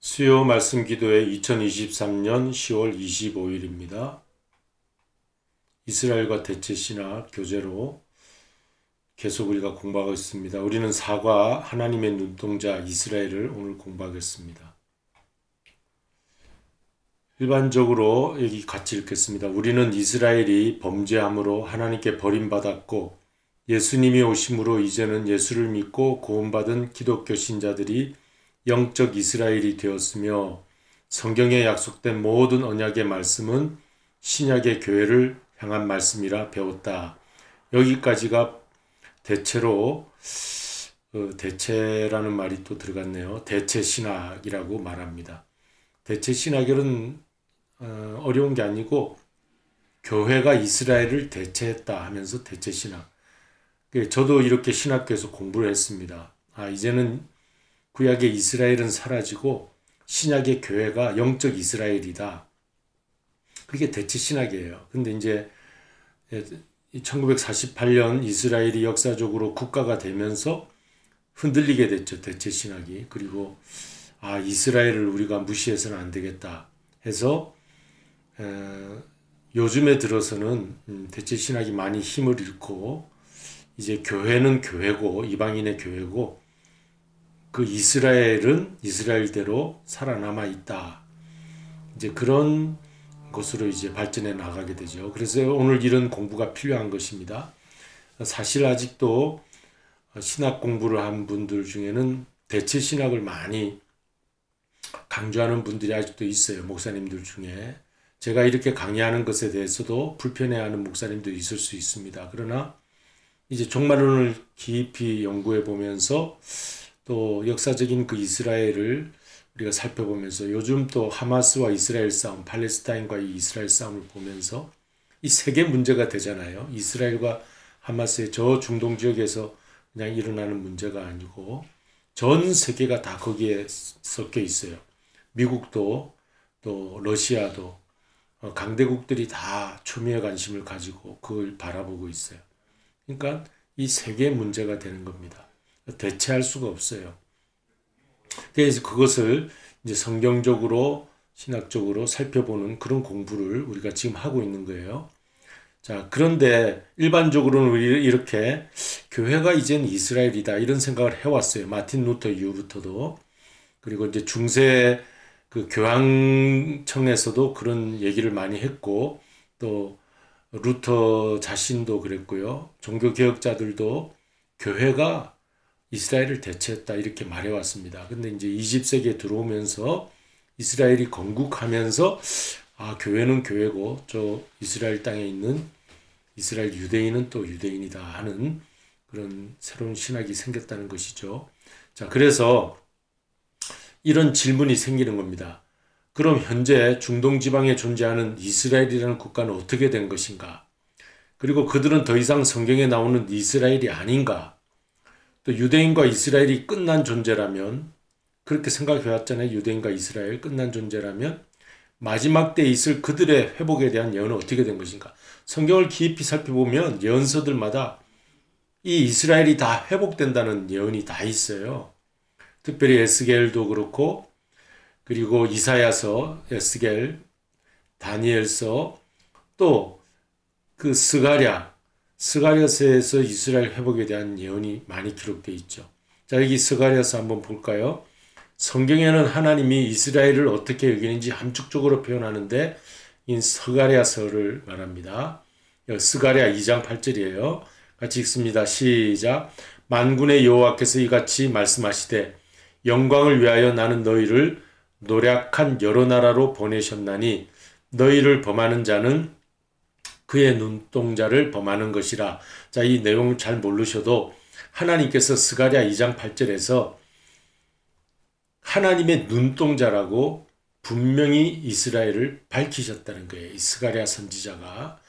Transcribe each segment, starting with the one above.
수요 말씀 기도회 2023년 10월 25일입니다. 이스라엘과 대체 신학 교재로 계속 우리가 공부하고 있습니다. 우리는 사과 하나님의 눈동자 이스라엘을 오늘 공부하겠습니다. 일반적으로 여기 같이 읽겠습니다. 우리는 이스라엘이 범죄함으로 하나님께 버림받았고 예수님이 오심으로 이제는 예수를 믿고 구원받은 기독교 신자들이 영적 이스라엘이 되었으며 성경에 약속된 모든 언약의 말씀은 신약의 교회를 향한 말씀이라 배웠다. 여기까지가 대체로 대체라는 말이 또 들어갔네요. 대체 신학이라고 말합니다. 대체 신학은 어려운 게 아니고 교회가 이스라엘을 대체했다 하면서 대체 신학. 저도 이렇게 신학교에서 공부를 했습니다. 이제는 구약의 이스라엘은 사라지고 신약의 교회가 영적 이스라엘이다. 그게 대체 신학이에요. 근데 이제 1948년 이스라엘이 역사적으로 국가가 되면서 흔들리게 됐죠. 대체 신학이. 그리고 이스라엘을 우리가 무시해서는 안 되겠다 해서 요즘에 들어서는 대체 신학이 많이 힘을 잃고 이제 교회는 교회고 이방인의 교회고 그 이스라엘은 이스라엘대로 살아남아 있다. 이제 그런 것으로 이제 발전해 나가게 되죠. 그래서 오늘 이런 공부가 필요한 것입니다. 사실 아직도 신학 공부를 한 분들 중에는 대체 신학을 많이 강조하는 분들이 아직도 있어요. 목사님들 중에. 제가 이렇게 강의하는 것에 대해서도 불편해하는 목사님도 있을 수 있습니다. 그러나 이제 종말론을 깊이 연구해 보면서 또 역사적인 그 이스라엘을 우리가 살펴보면서 요즘 또 하마스와 이스라엘 싸움, 팔레스타인과 이 이스라엘 싸움을 보면서 이 세계 문제가 되잖아요. 이스라엘과 하마스의 저 중동 지역에서 그냥 일어나는 문제가 아니고 전 세계가 다 거기에 섞여 있어요. 미국도 또 러시아도 강대국들이 다 초미의 관심을 가지고 그걸 바라보고 있어요. 그러니까 이 세계 문제가 되는 겁니다. 대체할 수가 없어요. 그래서 그것을 이제 성경적으로 신학적으로 살펴보는 그런 공부를 우리가 지금 하고 있는 거예요. 자, 그런데 일반적으로는 우리 이렇게 교회가 이제는 이스라엘이다 이런 생각을 해왔어요. 마틴 루터 이후부터도. 그리고 이제 중세 그 교황청에서도 그런 얘기를 많이 했고 또 루터 자신도 그랬고요. 종교개혁자들도 교회가 이스라엘을 대체했다 이렇게 말해왔습니다. 근데 이제 20세기에 들어오면서 이스라엘이 건국하면서 교회는 교회고 저 이스라엘 땅에 있는 이스라엘 유대인은 또 유대인이다 하는 그런 새로운 신학이 생겼다는 것이죠. 자, 그래서 이런 질문이 생기는 겁니다. 그럼 현재 중동 지방에 존재하는 이스라엘이라는 국가는 어떻게 된 것인가? 그리고 그들은 더 이상 성경에 나오는 이스라엘이 아닌가? 또 유대인과 이스라엘이 끝난 존재라면 그렇게 생각해왔잖아요. 유대인과 이스라엘 끝난 존재라면 마지막 때에 있을 그들의 회복에 대한 예언은 어떻게 된 것인가. 성경을 깊이 살펴보면 예언서들마다 이 이스라엘이 다 회복된다는 예언이 다 있어요. 특별히 에스겔도 그렇고 그리고 이사야서, 에스겔, 다니엘서 또 그 스가랴서에서 이스라엘 회복에 대한 예언이 많이 기록되어 있죠. 자, 여기 스가랴서 한번 볼까요? 성경에는 하나님이 이스라엘을 어떻게 여기는지 함축적으로 표현하는데 이 스가랴서를 말합니다. 스가랴 2장 8절이에요. 같이 읽습니다. 시작. 만군의 여호와께서 이같이 말씀하시되 영광을 위하여 나는 너희를 노략한 여러 나라로 보내셨나니 너희를 범하는 자는 그의 눈동자를 범하는 것이라. 자, 이 내용을 잘 모르셔도 하나님께서 스가랴 2장 8절에서 하나님의 눈동자라고 분명히 이스라엘을 밝히셨다는 거예요. 이 스가랴 선지자가.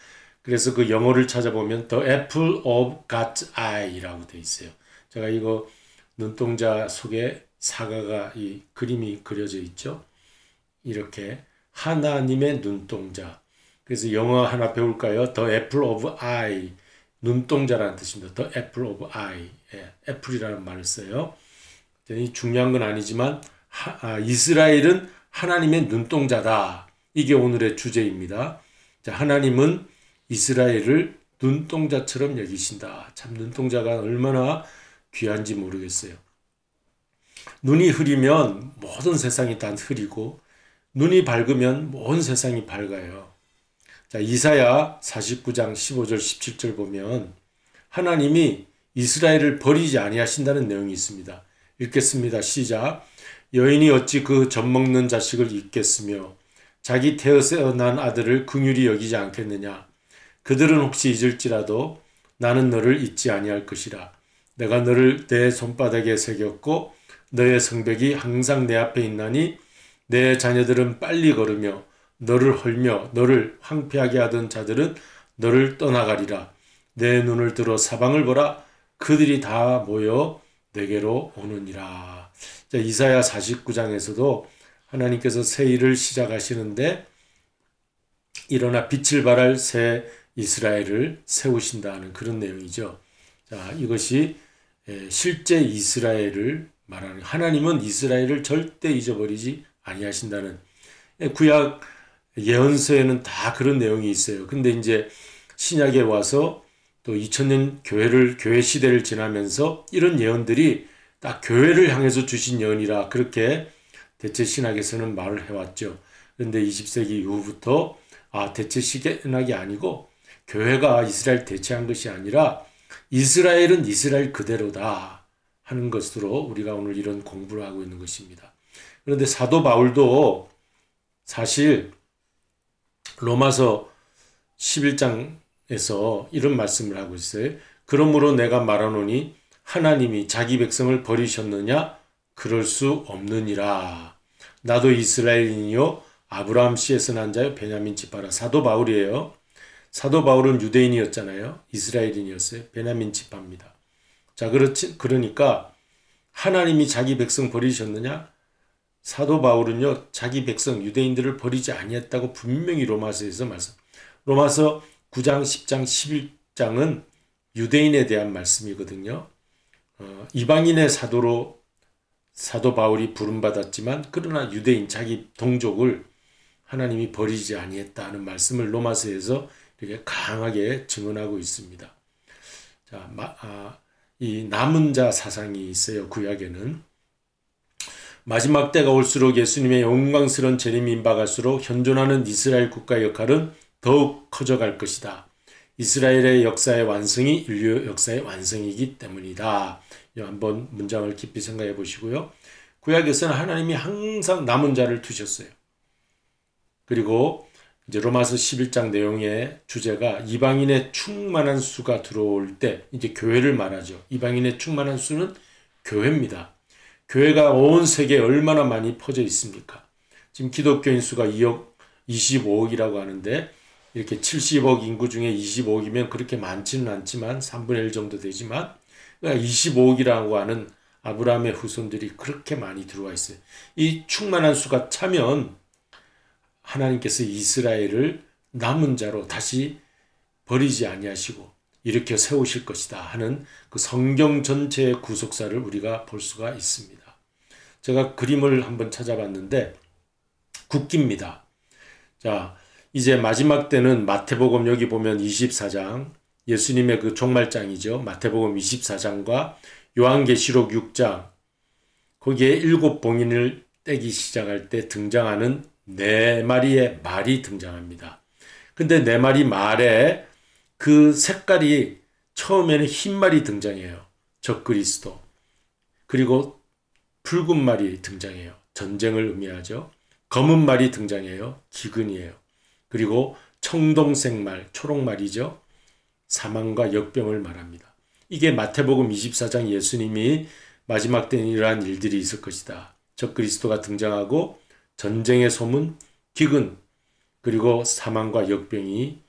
그래서 그 영어를 찾아보면 The Apple of God's Eye라고 되어 있어요. 제가 이거 눈동자 속에 사과가 이 그림이 그려져 있죠. 이렇게 하나님의 눈동자. 그래서 영어 하나 배울까요? The Apple of Eye. 눈동자라는 뜻입니다. The Apple of Eye. 애플이라는 말을 써요. 중요한 건 아니지만 이스라엘은 하나님의 눈동자다. 이게 오늘의 주제입니다. 자, 하나님은 이스라엘을 눈동자처럼 여기신다. 참 눈동자가 얼마나 귀한지 모르겠어요. 눈이 흐리면 모든 세상이 다 흐리고 눈이 밝으면 온 세상이 밝아요. 자, 이사야 49장 15절 17절 보면 하나님이 이스라엘을 버리지 아니하신다는 내용이 있습니다. 읽겠습니다. 시작. 여인이 어찌 그 젖먹는 자식을 잊겠으며 자기 태어서 난 아들을 긍휼히 여기지 않겠느냐. 그들은 혹시 잊을지라도 나는 너를 잊지 아니할 것이라. 내가 너를 내 손바닥에 새겼고 너의 성벽이 항상 내 앞에 있나니 내 자녀들은 빨리 걸으며 너를 헐며 너를 황폐하게 하던 자들은 너를 떠나가리라. 내 눈을 들어 사방을 보라. 그들이 다 모여 내게로 오느니라. 자, 이사야 49장에서도 하나님께서 새 일을 시작하시는데 일어나 빛을 발할 새 이스라엘을 세우신다는 그런 내용이죠. 자, 이것이 실제 이스라엘을 말하는, 하나님은 이스라엘을 절대 잊어버리지 아니하신다는, 구약 예언서에는 다 그런 내용이 있어요. 근데 이제 신약에 와서 또 2000년 교회 시대를 지나면서 이런 예언들이 딱 교회를 향해서 주신 예언이라 그렇게 대체 신학에서는 말을 해왔죠. 그런데 20세기 이후부터 대체 신학이 아니고 교회가 이스라엘 대체한 것이 아니라 이스라엘은 이스라엘 그대로다 하는 것으로 우리가 오늘 이런 공부를 하고 있는 것입니다. 그런데 사도 바울도 사실 로마서 11장에서 이런 말씀을 하고 있어요. 그러므로 내가 말하노니 하나님이 자기 백성을 버리셨느냐? 그럴 수 없느니라. 나도 이스라엘인이요 아브라함 씨에서 난 자요 베냐민 지파라. 사도 바울이에요. 사도 바울은 유대인이었잖아요. 이스라엘인이었어요. 베냐민 지파입니다. 자, 그러니까 하나님이 자기 백성 버리셨느냐? 사도 바울은요, 자기 백성 유대인들을 버리지 아니했다고 분명히 로마서에서 말씀. 로마서 9장, 10장, 11장은 유대인에 대한 말씀이거든요. 이방인의 사도로 사도 바울이 부름받았지만 그러나 유대인 자기 동족을 하나님이 버리지 아니했다는 말씀을 로마서에서 이렇게 강하게 증언하고 있습니다. 자, 이 남은 자 사상이 있어요. 구약에는. 마지막 때가 올수록 예수님의 영광스러운 재림이 임박할수록 현존하는 이스라엘 국가의 역할은 더욱 커져갈 것이다. 이스라엘의 역사의 완성이 인류 역사의 완성이기 때문이다. 한번 문장을 깊이 생각해 보시고요. 구약에서는 하나님이 항상 남은 자를 두셨어요. 그리고 이제 로마서 11장 내용의 주제가 이방인의 충만한 수가 들어올 때 이제 교회를 말하죠. 이방인의 충만한 수는 교회입니다. 교회가 온 세계에 얼마나 많이 퍼져 있습니까? 지금 기독교인 수가 25억이라고 하는데 이렇게 70억 인구 중에 25억이면 그렇게 많지는 않지만 3분의 1 정도 되지만 25억이라고 하는 아브라함의 후손들이 그렇게 많이 들어와 있어요. 이 충만한 수가 차면 하나님께서 이스라엘을 남은 자로 다시 버리지 아니하시고 일으켜 세우실 것이다 하는 그 성경 전체의 구속사를 우리가 볼 수가 있습니다. 제가 그림을 한번 찾아봤는데 국기입니다. 자, 이제 마지막 때는 마태복음 여기 보면 24장 예수님의 그 종말장이죠. 마태복음 24장과 요한계시록 6장 거기에 7봉인을 떼기 시작할 때 등장하는 4마리의 말이 등장합니다. 근데 4마리 말에 그 색깔이 처음에는 흰 말이 등장해요. 적그리스도. 그리고 붉은 말이 등장해요. 전쟁을 의미하죠. 검은 말이 등장해요. 기근이에요. 그리고 청동색 말, 초록말이죠. 사망과 역병을 말합니다. 이게 마태복음 24장 예수님이 마지막 때는 이러한 일들이 있을 것이다. 적그리스도가 등장하고 전쟁의 소문, 기근, 그리고 사망과 역병이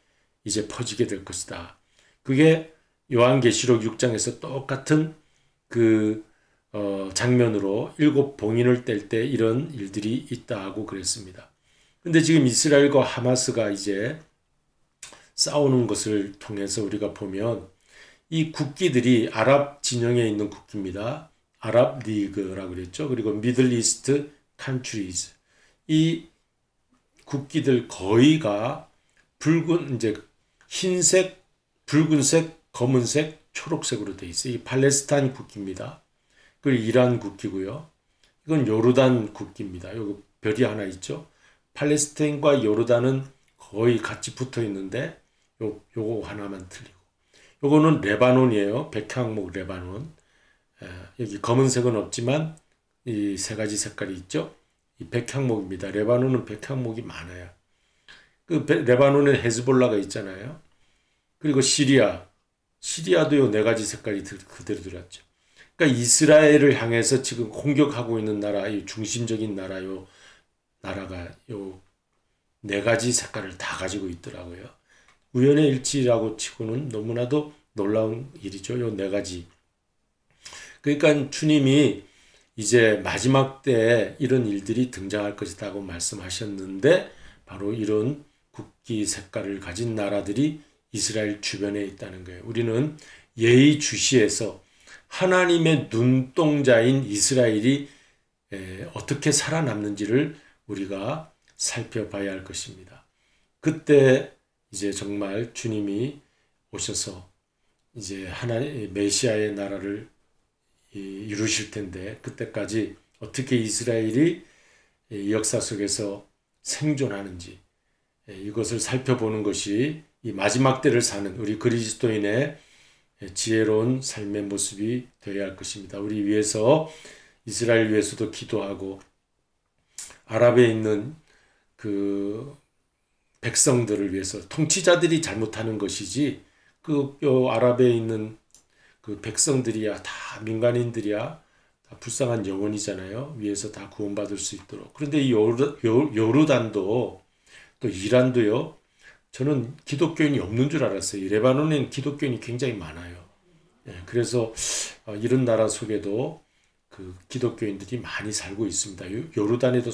이제 퍼지게 될 것이다. 그게 요한계시록 6장에서 똑같은 그 장면으로 7봉인을 뗄 때 이런 일들이 있다 하고 그랬습니다. 근데 지금 이스라엘과 하마스가 이제 싸우는 것을 통해서 우리가 보면 이 국기들이 아랍 진영에 있는 국기입니다. 아랍 리그라고 그랬죠. 그리고 미들 이스트 countries. 이 국기들 거의가 이제 흰색, 붉은색, 검은색, 초록색으로 되어 있어요. 이 팔레스타인 국기입니다. 그리고 이란 국기고요. 이건 요르단 국기입니다. 여기 별이 하나 있죠. 팔레스타인과 요르단은 거의 같이 붙어 있는데 요거 하나만 틀리고. 요거는 레바논이에요. 백향목 레바논. 여기 검은색은 없지만 이 세 가지 색깔이 있죠. 이 백향목입니다. 레바논은 백향목이 많아요. 레바논에 헤즈볼라가 있잖아요. 그리고 시리아도 요 네 가지 색깔이 그대로 들어왔죠. 그러니까 이스라엘을 향해서 지금 공격하고 있는 나라, 이 중심적인 나라, 나라가 요 네 가지 색깔을 다 가지고 있더라고요. 우연의 일치라고 치고는 너무나도 놀라운 일이죠. 요 네 가지. 그러니까 주님이 이제 마지막 때에 이런 일들이 등장할 것이라고 말씀하셨는데 바로 이런 국기 색깔을 가진 나라들이 이스라엘 주변에 있다는 거예요. 우리는 예의주시에서 하나님의 눈동자인 이스라엘이 어떻게 살아남는지를 우리가 살펴봐야 할 것입니다. 그때 이제 정말 주님이 오셔서 이제 하나님 메시아의 나라를 이루실 텐데 그때까지 어떻게 이스라엘이 역사 속에서 생존하는지 이것을 살펴보는 것이 이 마지막 때를 사는 우리 그리스도인의 지혜로운 삶의 모습이 되어야 할 것입니다. 우리 위해서 이스라엘 위해서도 기도하고 아랍에 있는 그 백성들을 위해서 통치자들이 잘못하는 것이지 요 아랍에 있는 그 백성들이야 다 민간인들이야 다 불쌍한 영혼이잖아요. 위에서 다 구원받을 수 있도록. 그런데 이 요르단도 또 이란도요. 저는 기독교인이 없는 줄 알았어요. 이 레바논에는 기독교인이 굉장히 많아요. 그래서 이런 나라 속에도 그 기독교인들이 많이 살고 있습니다. 요르단에도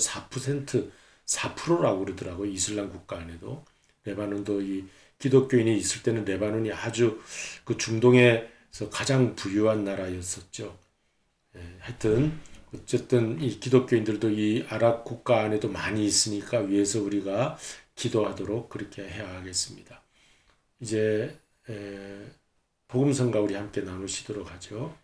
4%라고 그러더라고요. 이슬람 국가 안에도. 레바논도 이 기독교인이 있을 때는 레바논이 아주 그 중동에서 가장 부유한 나라였었죠. 하여튼 어쨌든 이 기독교인들도 이 아랍 국가 안에도 많이 있으니까 위에서 우리가 기도하도록 그렇게 해야 하겠습니다. 이제 복음성가 우리 함께 나누시도록 하죠.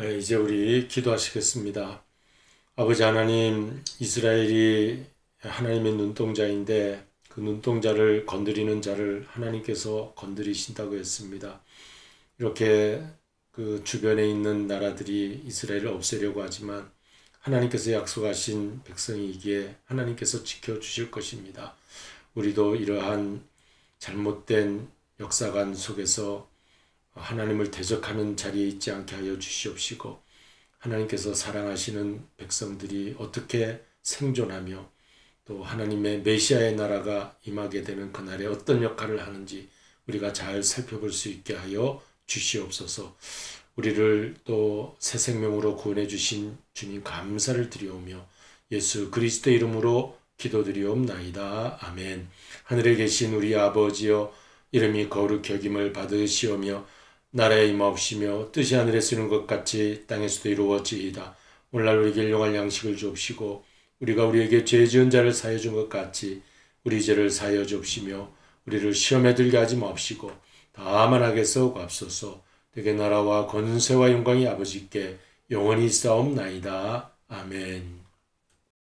이제 우리 기도하시겠습니다. 아버지 하나님, 이스라엘이 하나님의 눈동자인데 그 눈동자를 건드리는 자를 하나님께서 건드리신다고 했습니다. 이렇게 그 주변에 있는 나라들이 이스라엘을 없애려고 하지만 하나님께서 약속하신 백성이기에 하나님께서 지켜주실 것입니다. 우리도 이러한 잘못된 역사관 속에서 하나님을 대적하는 자리에 있지 않게 하여 주시옵시고, 하나님께서 사랑하시는 백성들이 어떻게 생존하며 또 하나님의 메시아의 나라가 임하게 되는 그날에 어떤 역할을 하는지 우리가 잘 살펴볼 수 있게 하여 주시옵소서. 우리를 또 새 생명으로 구원해 주신 주님 감사를 드리오며 예수 그리스도의 이름으로 기도드리옵나이다. 아멘. 하늘에 계신 우리 아버지여, 이름이 거룩히 여김을 받으시오며 나라에 임하옵시며 뜻이 하늘에서 이루는 것 같이 땅에서도 이루어지이다. 오늘날 우리에게 일용할 양식을 주옵시고 우리가 우리에게 죄 지은 자를 사하여 준 것 같이 우리 죄를 사하여 주옵시며 우리를 시험에 들게 하지 마옵시고 다만 악에서 구하옵소서. 되게 나라와 권세와 영광이 아버지께 영원히 있사옵나이다. 아멘.